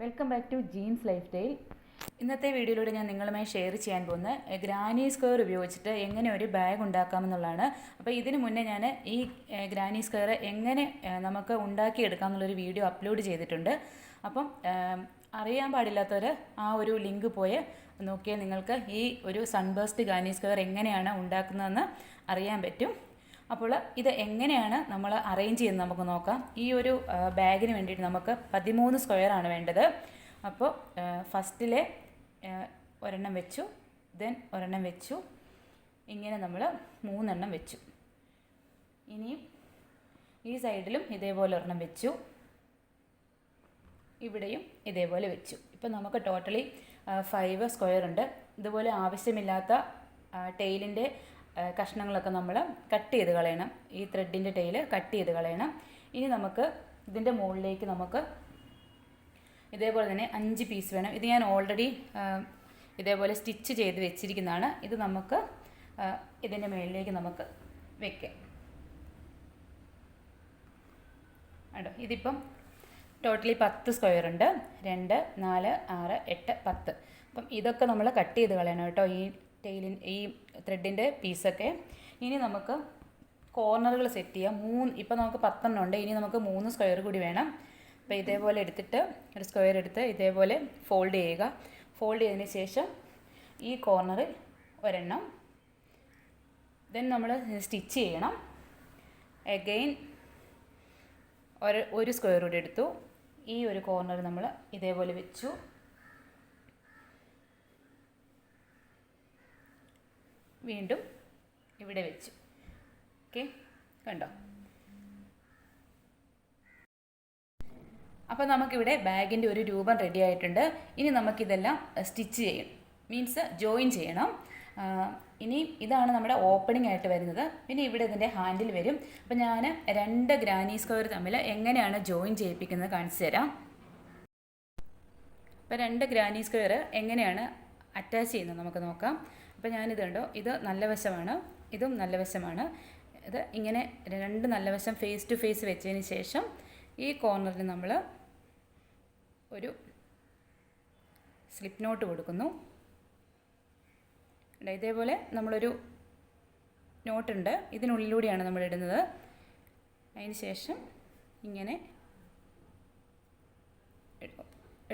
Welcome back to jeans life style. ഇന്നത്തെ വീഡിയോയിലൂടെ ഞാൻ നിങ്ങളുമായി ഷെയർ ചെയ്യാൻ പോകുന്ന ഗ്രാനി സ്ക്വയർ ഉപയോഗിച്ചിട്ട് എങ്ങനെ ഒരു ബാഗ് ഉണ്ടാക്കാമെന്നുള്ളതാണ്. അപ്പോൾ ഇതിന് മുന്നേ ഞാൻ ഈ ഗ്രാനി സ്ക്വയർ എങ്ങനെ നമുക്ക് ഉണ്ടാക്കിയെടുക്കാം എന്നുള്ളൊരു വീഡിയോ അപ്ലോഡ് ചെയ്തിട്ടുണ്ട്. അപ്പം അറിയാൻ പാടില്ലാത്തവർ ആ ഒരു ലിങ്ക് പോയി നോക്കിയാൽ നിങ്ങൾക്ക് ഈ ഒരു സൺബേസ്റ്റ് ഗ്രാനി സ്ക്വയർ എങ്ങനെയാണ് ഉണ്ടാക്കുന്നതെന്ന് അറിയാൻ പറ്റും. അപ്പോൾ ഇത് എങ്ങനെയാണ് നമ്മൾ അറേഞ്ച് ചെയ്യുന്നത് നമുക്ക് നോക്കാം. ഈ ഒരു ബാഗിന് വേണ്ടിയിട്ട് നമുക്ക് 13 സ്ക്വയറാണ് വേണ്ടത്. അപ്പോൾ ഫസ്റ്റിലെ ഒരെണ്ണം വെച്ചു, ദെൻ ഒരെണ്ണം വെച്ചു, ഇങ്ങനെ നമ്മൾ 3 എണ്ണം വെച്ചു. ഇനിയും ഈ സൈഡിലും ഇതേപോലെ ഒരെണ്ണം വെച്ചു, ഇവിടെയും ഇതേപോലെ വെച്ചു. ഇപ്പോൾ നമുക്ക് ടോട്ടലി 5 സ്ക്വയർ ഉണ്ട്. ഇതുപോലെ ആവശ്യമില്ലാത്ത ടെയിലിൻ്റെ കഷ്ണങ്ങളൊക്കെ നമ്മൾ കട്ട് ചെയ്ത് കളയണം. ഈ ത്രെഡിൻ്റെ ടെയിൽ കട്ട് ചെയ്ത് കളയണം. ഇനി നമുക്ക് ഇതിൻ്റെ മുകളിലേക്ക് നമുക്ക് ഇതേപോലെ തന്നെ 5 പീസ് വേണം. ഇത് ഞാൻ ഓൾറെഡി ഇതേപോലെ സ്റ്റിച്ച് ചെയ്ത് വെച്ചിരിക്കുന്നതാണ്. ഇത് നമുക്ക് ഇതിൻ്റെ മുകളിലേക്ക് നമുക്ക് വെക്കാം. കേട്ടോ, ഇതിപ്പം ടോട്ടലി 10 സ്ക്വയർ ഉണ്ട്. 2, 4, 6, 8, 10. അപ്പം ഇതൊക്കെ നമ്മൾ കട്ട് ചെയ്ത് കളയണം കേട്ടോ, ഈ ത്രെഡിൻ്റെ പീസൊക്കെ. ഇനി നമുക്ക് കോർണറുകൾ സെറ്റ് ചെയ്യാം. ഇപ്പം നമുക്ക് 10 ഉണ്ട്. ഇനി നമുക്ക് 3 സ്ക്വയർ കൂടി വേണം. അപ്പോൾ ഇതേപോലെ എടുത്തിട്ട് ഒരു സ്ക്വയർ എടുത്ത് ഇതേപോലെ ഫോൾഡ് ചെയ്യുക. ഫോൾഡ് ചെയ്തതിന് ശേഷം ഈ കോർണറിൽ ഒരെണ്ണം, ദെൻ നമ്മൾ സ്റ്റിച്ച് ചെയ്യണം. അഗെയിൻ ഒരു സ്ക്വയർ കൂടി എടുത്തു. ഈ ഒരു കോർണർ നമ്മൾ ഇതേപോലെ വെച്ചു. വീണ്ടും ഇവിടെ വെച്ചു. ഓക്കെ, കണ്ടോ? അപ്പോൾ നമുക്കിവിടെ ബാഗിൻ്റെ ഒരു രൂപം റെഡി ആയിട്ടുണ്ട്. ഇനി നമുക്കിതെല്ലാം സ്റ്റിച്ച് ചെയ്യണം, മീൻസ് ജോയിൻ ചെയ്യണം. ഇനി ഇതാണ് നമ്മുടെ ഓപ്പണിംഗ് ആയിട്ട് വരുന്നത്. പിന്നെ ഇവിടെ ഇതിൻ്റെ ഹാൻഡിൽ വരും. അപ്പോൾ ഞാൻ 2 ഗ്രാനി സ്ക്വയർ തമ്മിൽ എങ്ങനെയാണ് ജോയിൻ ചെയ്യിപ്പിക്കുന്നത് കാണിച്ചു തരാം. അപ്പോൾ 2 ഗ്രാനി സ്ക്വയർ എങ്ങനെയാണ് അറ്റാച്ച് ചെയ്യുന്നത് നമുക്ക് നോക്കാം. അപ്പോൾ ഞാനിത് കണ്ടോ, ഇത് നല്ല വശമാണ്, ഇതും നല്ല വശമാണ്. ഇത് ഇങ്ങനെ 2 നല്ല വശം ഫേസ് ടു ഫേസ് വെച്ചതിന് ശേഷം ഈ കോർണറിൽ നമ്മൾ ഒരു സ്ലിപ്പ് നോട്ട് കൊടുക്കുന്നു. ഇതേപോലെ നമ്മളൊരു നോട്ടുണ്ട്, ഇതിനുള്ളിലൂടെയാണ് നമ്മൾ ഇടുന്നത്. അതിന് ശേഷം ഇങ്ങനെ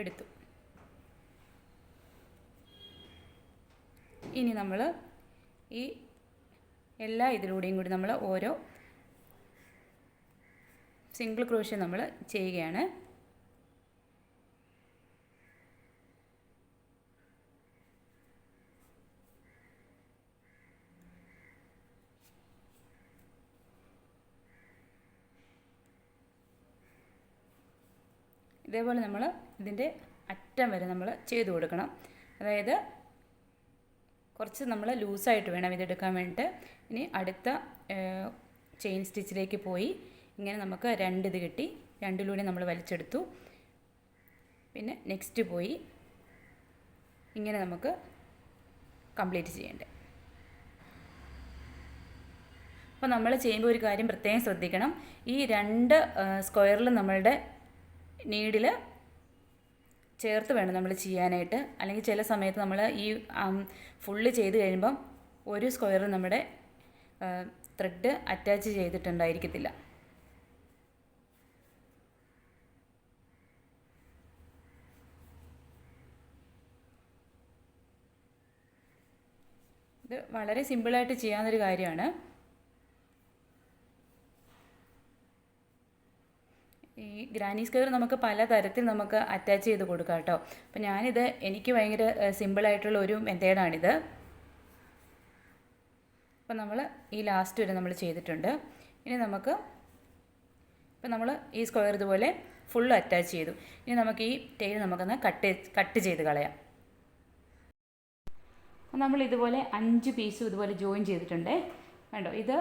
എടുത്തു. ഇനി നമ്മൾ ഈ എല്ലാ ഇതിലൂടെയും കൂടി നമ്മൾ ഓരോ സിംഗിൾ ക്രോഷ്യ നമ്മൾ ചെയ്യുകയാണ്. ഇതേപോലെ നമ്മൾ ഇതിൻ്റെ അറ്റം വരെ നമ്മൾ ചെയ്ത് കൊടുക്കണം. അതായത് കുറച്ച് നമ്മൾ ലൂസായിട്ട് വേണം ഇതെടുക്കാൻ വേണ്ടിയിട്ട്. ഇനി അടുത്ത ചെയിൻ സ്റ്റിച്ചിലേക്ക് പോയി ഇങ്ങനെ നമുക്ക് 2 ഇത് കിട്ടി. 2ലൂടെ നമ്മൾ വലിച്ചെടുത്തു. പിന്നെ നെക്സ്റ്റ് പോയി ഇങ്ങനെ നമുക്ക് കംപ്ലീറ്റ് ചെയ്യേണ്ടത്. അപ്പോൾ നമ്മൾ ചെയ്യുമ്പോൾ ഒരു കാര്യം പ്രത്യേകം ശ്രദ്ധിക്കണം. ഈ 2 സ്ക്വയറിൽ നമ്മളുടെ നീഡിൽ ചേർത്ത് വേണം നമ്മൾ ചെയ്യാനായിട്ട്. അല്ലെങ്കിൽ ചില സമയത്ത് നമ്മൾ ഈ ഫുള്ള് ചെയ്ത് കഴിയുമ്പം ഒരു സ്ക്വയർ നമ്മുടെ ത്രെഡ് അറ്റാച്ച് ചെയ്തിട്ടുണ്ടായിരിക്കത്തില്ല. ഇത് വളരെ സിമ്പിളായിട്ട് ചെയ്യാവുന്നൊരു കാര്യമാണ്. ഈ ഗ്രാനി സ്ക്വയർ നമുക്ക് പല തരത്തിൽ നമുക്ക് അറ്റാച്ച് ചെയ്ത് കൊടുക്കാം കേട്ടോ. അപ്പോൾ ഞാനിത് എനിക്ക് ഭയങ്കര സിമ്പിളായിട്ടുള്ള ഒരു മെത്തേഡാണിത്. അപ്പോൾ നമ്മൾ ഈ ലാസ്റ്റ് വരെ നമ്മൾ ചെയ്തിട്ടുണ്ട്. ഇനി നമുക്ക് ഇപ്പോൾ നമ്മൾ ഈ സ്ക്വയർ ഇതുപോലെ ഫുള്ള് അറ്റാച്ച് ചെയ്തു. ഇനി നമുക്ക് ഈ ടെയിൽ നമുക്കൊന്ന് കട്ട് ചെയ്ത് കളയാം. അപ്പോൾ നമ്മൾ ഇതുപോലെ 5 പീസും ഇതുപോലെ ജോയിൻ ചെയ്തിട്ടുണ്ട്. കണ്ടോ, ഇത്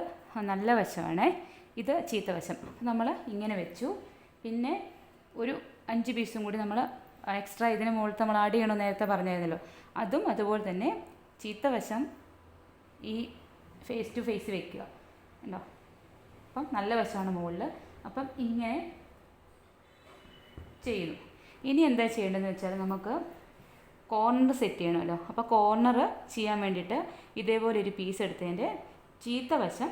നല്ല വശമാണ്, ഇത് ചീത്ത വശം. നമ്മൾ ഇങ്ങനെ വെച്ചു. പിന്നെ ഒരു 5 പീസും കൂടി നമ്മൾ എക്സ്ട്രാ ഇതിന് മുകളിൽ നമ്മൾ ആഡ് ചെയ്യണമെന്ന് നേരത്തെ പറഞ്ഞായിരുന്നല്ലോ, അതും അതുപോലെ തന്നെ ചീത്ത വശം ഈ ഫേസ് ടു ഫേസ് വെക്കുക. ഉണ്ടോ, അപ്പം നല്ല വശമാണ് മുകളിൽ. അപ്പം ഇങ്ങനെ ചെയ്യുന്നു. ഇനി എന്താ ചെയ്യേണ്ടതെന്ന് വെച്ചാൽ നമുക്ക് കോർണർ സെറ്റ് ചെയ്യണമല്ലോ. അപ്പോൾ കോർണർ ചെയ്യാൻ വേണ്ടിയിട്ട് ഇതേപോലെ ഒരു പീസ് എടുത്തതിൻ്റെ ചീത്ത വശം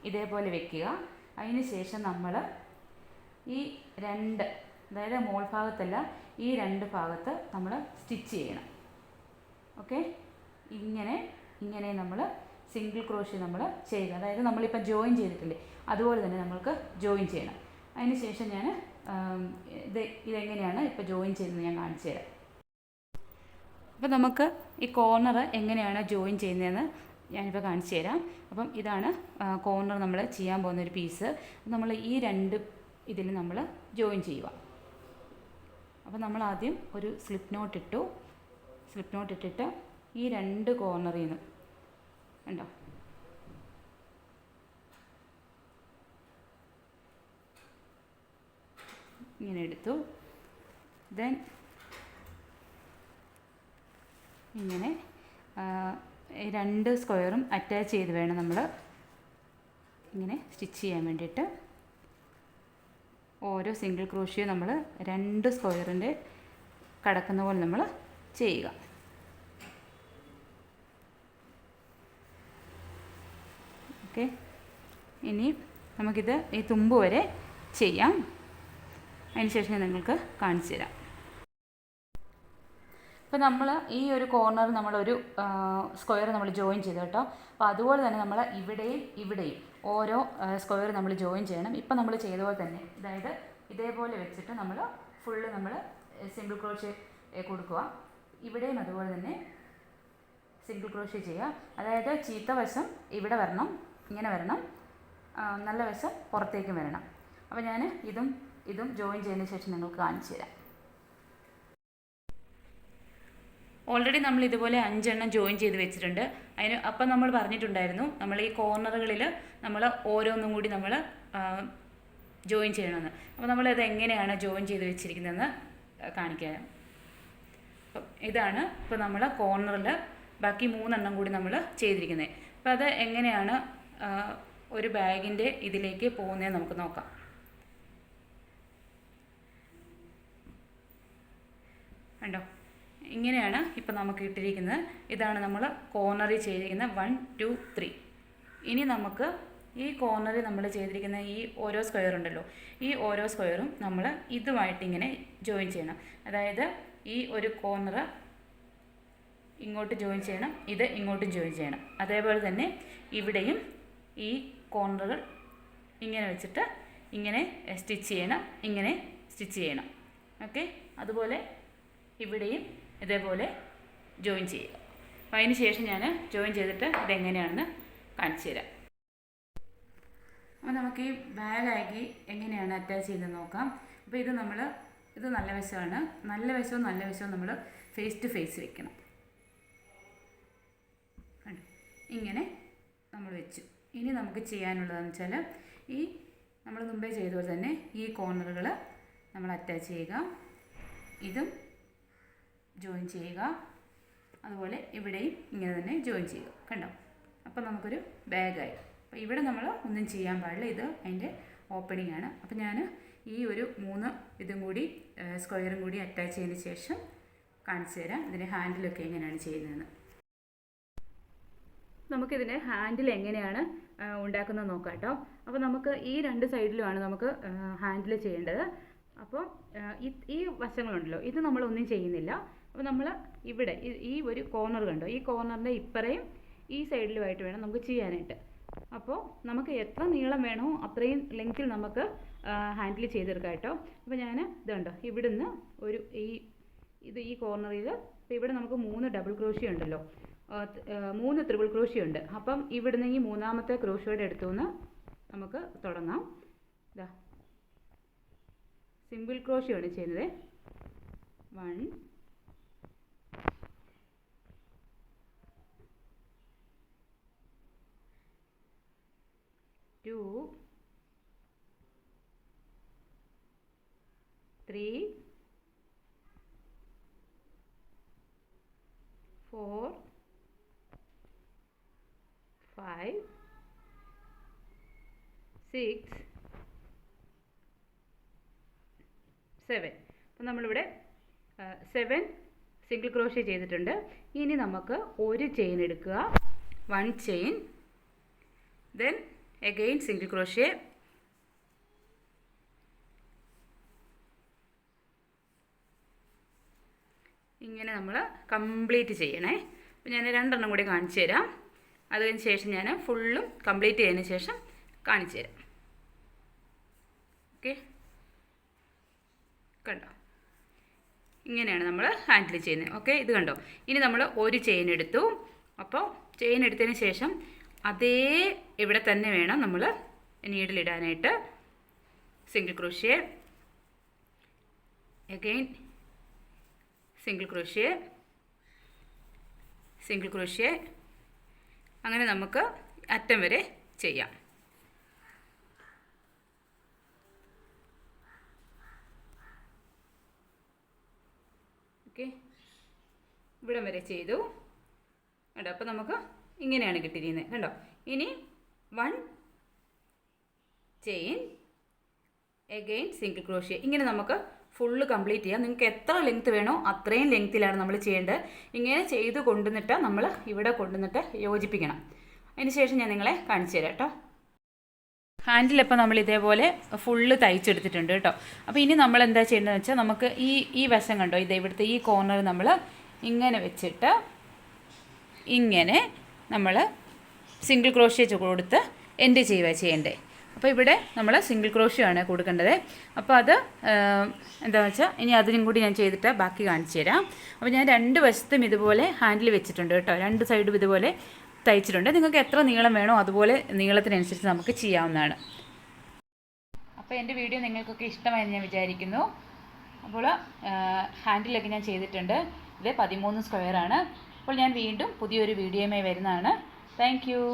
ഇതേപോലെ വെക്കുക. അതിന് ശേഷം നമ്മൾ ഈ രണ്ട്, അതായത് മോൾ ഭാഗത്തല്ല, ഈ രണ്ട് ഭാഗത്ത് നമ്മൾ സ്റ്റിച്ച് ചെയ്യണം. ഓക്കെ, ഇങ്ങനെ നമ്മൾ സിംഗിൾ ക്രോഷ്യ നമ്മൾ ചെയ്യുക. അതായത് നമ്മളിപ്പോൾ ജോയിൻ ചെയ്തിട്ടില്ലേ, അതുപോലെ തന്നെ നമ്മൾക്ക് ജോയിൻ ചെയ്യണം. അതിന് ശേഷം ഞാൻ ഇതെങ്ങനെയാണ് ഇപ്പോൾ ജോയിൻ ചെയ്യുന്നത് ഞാൻ കാണിച്ചു തരാം. അപ്പോൾ നമുക്ക് ഈ കോർണർ എങ്ങനെയാണ് ജോയിൻ ചെയ്യുന്നതെന്ന് ഞാനിപ്പോൾ കാണിച്ചു തരാം. അപ്പം ഇതാണ് കോർണർ നമ്മൾ ചെയ്യാൻ പോകുന്നൊരു പീസ്. നമ്മൾ ഈ രണ്ട് ഇതിൽ നമ്മൾ ജോയിൻ ചെയ്യുക. അപ്പോൾ നമ്മൾ ആദ്യം ഒരു സ്ലിപ്പ് നോട്ട് ഇട്ടിട്ട് ഈ രണ്ട് കോർണറിൽ നിന്ന് കണ്ടോ, ഇങ്ങനെ എടുത്തു. ദെൻ ഇങ്ങനെ രണ്ട് സ്ക്വയറും അറ്റാച്ച് ചെയ്ത് വേണം നമ്മൾ ഇങ്ങനെ സ്റ്റിച്ച് ചെയ്യാൻ വേണ്ടിയിട്ട്. ഓരോ സിംഗിൾ ക്രോഷ്യോ നമ്മൾ രണ്ട് സ്ക്വയറിൻ്റെ കടക്കുന്ന പോലെ നമ്മൾ ചെയ്യുക. ഓക്കെ, ഇനി നമുക്കിത് ഈ തുമ്പ് വരെ ചെയ്യാം. അതിന് ശേഷം ഞാൻ നിങ്ങൾക്ക് കാണിച്ചു തരാം. ഇപ്പോൾ നമ്മൾ ഈ ഒരു കോർണർ നമ്മളൊരു സ്ക്വയർ നമ്മൾ ജോയിൻ ചെയ്തു കേട്ടോ. അപ്പോൾ അതുപോലെ തന്നെ നമ്മൾ ഇവിടെയും ഓരോ സ്ക്വയർ നമ്മൾ ജോയിൻ ചെയ്യണം. ഇപ്പം നമ്മൾ ചെയ്ത പോലെ തന്നെ, അതായത് ഇതേപോലെ വെച്ചിട്ട് നമ്മൾ ഫുള്ള് നമ്മൾ സിംഗിൾ ക്രോഷ്യ കൊടുക്കുക. ഇവിടെയും അതുപോലെ തന്നെ സിംഗിൾ ക്രോഷ്യ ചെയ്യുക. അതായത് ചീത്ത വശം ഇവിടെ വരണം, ഇങ്ങനെ വരണം, നല്ല വശം പുറത്തേക്കും വരണം. അപ്പോൾ ഞാൻ ഇതും ജോയിൻ ചെയ്തതിന് ശേഷം നിങ്ങൾക്ക് കാണിച്ചു തരാം. ഓൾറെഡി നമ്മൾ ഇതുപോലെ 5 എണ്ണം ജോയിൻ ചെയ്ത് വെച്ചിട്ടുണ്ട്. അപ്പം നമ്മൾ പറഞ്ഞിട്ടുണ്ടായിരുന്നു നമ്മൾ ഈ കോർണറുകളിൽ നമ്മൾ ഓരോന്നും കൂടി നമ്മൾ ജോയിൻ ചെയ്യണമെന്ന്. അപ്പോൾ നമ്മളത് എങ്ങനെയാണ് ജോയിൻ ചെയ്ത് വെച്ചിരിക്കുന്നതെന്ന് കാണിക്കാം. അപ്പം ഇതാണ് ഇപ്പോൾ നമ്മൾ കോർണറിൽ ബാക്കി 3 എണ്ണം കൂടി നമ്മൾ ചെയ്തിരിക്കുന്നത്. അപ്പോൾ അത് എങ്ങനെയാണ് ഒരു ബാഗിൻ്റെ ഇതിലേക്ക് പോകുന്നതെന്ന് നമുക്ക് നോക്കാം. കണ്ടോ, ഇങ്ങനെയാണ് ഇപ്പം നമുക്ക് ഇട്ടിരിക്കുന്നത്. ഇതാണ് നമ്മൾ കോർണറിൽ ചെയ്തിരിക്കുന്ന 1 2 3. ഇനി നമുക്ക് ഈ കോർണറിൽ നമ്മൾ ചെയ്തിരിക്കുന്ന ഈ ഓരോ സ്ക്വയർ ഉണ്ടല്ലോ, ഈ ഓരോ സ്ക്വയറും നമ്മൾ ഇതുമായിട്ട് ഇങ്ങനെ ജോയിൻ ചെയ്യണം. അതായത് ഈ ഒരു കോർണർ ഇങ്ങോട്ട് ജോയിൻ ചെയ്യണം, ഇത് ഇങ്ങോട്ടും ജോയിൻ ചെയ്യണം. അതേപോലെ തന്നെ ഇവിടെയും ഈ കോർണറുകൾ ഇങ്ങനെ വെച്ചിട്ട് ഇങ്ങനെ സ്റ്റിച്ച് ചെയ്യണം, ഇങ്ങനെ സ്റ്റിച്ച് ചെയ്യണം. ഓക്കെ, അതുപോലെ ഇവിടെയും ഇതേപോലെ ജോയിൻ ചെയ്യുക. അപ്പോൾ അതിന് ശേഷം ഞാൻ ജോയിൻ ചെയ്തിട്ട് ഇതെങ്ങനെയാണെന്ന് കാണിച്ചു തരാം. അപ്പോൾ നമുക്ക് ഈ ബാഗാക്കി എങ്ങനെയാണ് അറ്റാച്ച് ചെയ്തെന്ന് നോക്കാം. അപ്പോൾ ഇത് നല്ല വശമാണ്. നല്ല വശവും നമ്മൾ ഫേസ് ടു ഫേസ് വെക്കണം. കണ്ടു, ഇങ്ങനെ നമ്മൾ വെച്ചു. ഇനി നമുക്ക് ചെയ്യാനുള്ളതെന്ന് വെച്ചാൽ ഈ നമ്മൾ മുമ്പേ ചെയ്തപോലെ തന്നെ ഈ കോർണറുകൾ നമ്മൾ അറ്റാച്ച് ചെയ്യുക, ഇതും ജോയിൻ ചെയ്യുക, അതുപോലെ ഇവിടെയും ഇങ്ങനെ തന്നെ ജോയിൻ ചെയ്യുക. കണ്ടോ, അപ്പോൾ നമുക്കൊരു ബാഗായി. അപ്പോൾ ഇവിടെ നമ്മൾ ഒന്നും ചെയ്യാൻ പാടില്ല, ഇത് അതിൻ്റെ ഓപ്പണിംഗ് ആണ്. അപ്പോൾ ഞാൻ ഈ ഒരു 3 ഇതും കൂടി സ്ക്വയറും കൂടി അറ്റാച്ച് ചെയ്തതിന് ശേഷം കാണിച്ചു തരാം ഇതിൻ്റെ ഹാൻഡിലൊക്കെ എങ്ങനെയാണ് ചെയ്യുന്നതെന്ന്. നമുക്കിതിൻ്റെ ഹാൻഡിൽ എങ്ങനെയാണ് ഉണ്ടാക്കുന്നത് നോക്കാം കേട്ടോ. അപ്പോൾ നമുക്ക് ഈ 2 സൈഡിലുമാണ് നമുക്ക് ഹാൻഡിൽ ചെയ്യേണ്ടത്. അപ്പോൾ ഈ വശങ്ങളുണ്ടല്ലോ, ഇത് നമ്മളൊന്നും ചെയ്യുന്നില്ല. അപ്പോൾ നമ്മൾ ഇവിടെ ഈ ഒരു കോർണർ കണ്ടോ, ഈ കോർണറിൻ്റെ ഇപ്പറയും ഈ സൈഡിലുമായിട്ട് വേണം നമുക്ക് ചെയ്യാനായിട്ട്. അപ്പോൾ നമുക്ക് എത്ര നീളം വേണോ അത്രയും ലെങ്ത്തിൽ നമുക്ക് ഹാൻഡിൽ ചെയ്തെടുക്കാം കേട്ടോ. അപ്പോൾ ഞാൻ ഇതുണ്ടോ, ഇവിടുന്ന് ഒരു ഈ കോർണറിൽ ഇപ്പോൾ ഇവിടെ നമുക്ക് 3 ഡബിൾ ക്രോഷ്യ ഉണ്ടല്ലോ, 3 ത്രിബിൾ ക്രോഷ്യ ഉണ്ട്. അപ്പം ഇവിടുന്ന് ഈ 3ാമത്തെ ക്രോഷ്യയുടെ അടുത്തുനിന്ന് നമുക്ക് തുടങ്ങാം. ഇതാ സിംഗിൾ ക്രോഷ്യയാണ് ചെയ്യുന്നത്. 1 2 3 4 5 6 7. അപ്പോൾ നമ്മളിവിടെ 7 സിംഗിൾ ക്രോഷ്യ ചെയ്തിട്ടുണ്ട്. ഇനി നമുക്ക് ഒരു ചെയിൻ എടുക്കുക, 1 chain, then again single crochet, ഇങ്ങനെ നമ്മൾ കംപ്ലീറ്റ് ചെയ്യണേ. അപ്പോൾ ഞാൻ 2 എണ്ണം കൂടി കാണിച്ചു തരാം. അതിന് ശേഷം ഞാൻ ഫുള്ളും കംപ്ലീറ്റ് ചെയ്തതിന് ശേഷം കാണിച്ചു തരാം. ഓക്കെ, കണ്ടോ, ഇങ്ങനെയാണ് നമ്മൾ ഹാൻഡിൽ ചെയ്യുന്നത്. ഓക്കെ, ഇത് കണ്ടോ. ഇനി നമ്മൾ ഒരു ചെയിൻ എടുത്തു. അപ്പോൾ ചെയിൻ എടുത്തതിന് ശേഷം അതേ ഇവിടെ തന്നെ വേണം നമ്മൾ നീഡിലിടാനായിട്ട്. Single crochet, again single crochet, single crochet, അങ്ങനെ നമുക്ക് അറ്റം വരെ ചെയ്യാം. ഓക്കെ, ഇവിടം വരെ ചെയ്തു കണ്ടോ. അപ്പോൾ നമുക്ക് ഇങ്ങനെയാണ് കിട്ടിയിരിക്കുന്നത് കണ്ടോ. ഇനി 1 ചെയിൻ, അഗെയിൻ സിംഗിൾ ക്രോഷ്യ, ഇങ്ങനെ നമുക്ക് ഫുള്ള് കംപ്ലീറ്റ് ചെയ്യാം. നിങ്ങൾക്ക് എത്ര ലെങ്ത്ത് വേണോ അത്രയും ലെങ്ത്തിലാണ് നമ്മൾ ചെയ്യേണ്ടത്. ഇങ്ങനെ ചെയ്ത് കൊണ്ടുവന്നിട്ട് നമ്മൾ ഇവിടെ കൊണ്ടുവന്നിട്ട് യോജിപ്പിക്കണം. അതിന് ശേഷം ഞാൻ നിങ്ങളെ കാണിച്ചു തരാം കേട്ടോ. ഹാൻഡിലിപ്പോൾ നമ്മൾ ഇതേപോലെ ഫുള്ള് തയ്ച്ചെടുത്തിട്ടുണ്ട് കേട്ടോ. അപ്പോൾ ഇനി നമ്മൾ എന്താ ചെയ്യേണ്ടതെന്ന് വെച്ചാൽ നമുക്ക് ഈ വശം കണ്ടോ, ഇവിടുത്തെ ഈ കോർണർ നമ്മൾ ഇങ്ങനെ വെച്ചിട്ട് ഇങ്ങനെ നമ്മൾ സിംഗിൾ ക്രോഷ്യ കൊടുത്ത് എൻഡ് ചെയ്യേണ്ടത്. അപ്പോൾ ഇവിടെ നമ്മൾ സിംഗിൾ ക്രോഷ്യ ആണ് കൊടുക്കേണ്ടത്. അപ്പോൾ അത് എന്താണെന്ന് വെച്ചാൽ ഇനി അതിനും കൂടി ഞാൻ ചെയ്തിട്ട് ബാക്കി കാണിച്ചു തരാം. അപ്പോൾ ഞാൻ 2 വശത്തും ഇതുപോലെ ഹാൻഡിൽ വെച്ചിട്ടുണ്ട് കേട്ടോ. 2 സൈഡും ഇതുപോലെ തയ്ച്ചിട്ടുണ്ട്. നിങ്ങൾക്ക് എത്ര നീളം വേണോ അതുപോലെ നീളത്തിനനുസരിച്ച് നമുക്ക് ചെയ്യാവുന്നതാണ്. അപ്പോൾ എൻ്റെ വീഡിയോ നിങ്ങൾക്കൊക്കെ ഇഷ്ടമായെന്ന് ഞാൻ വിചാരിക്കുന്നു. അപ്പോൾ ഹാൻഡിലൊക്കെ ഞാൻ ചെയ്തിട്ടുണ്ട്. ഇത് 13 സ്ക്വയർ ആണ്. അപ്പോൾ ഞാൻ വീണ്ടും പുതിയൊരു വീഡിയോയുമായി വരുന്നതാണ്. Thank you.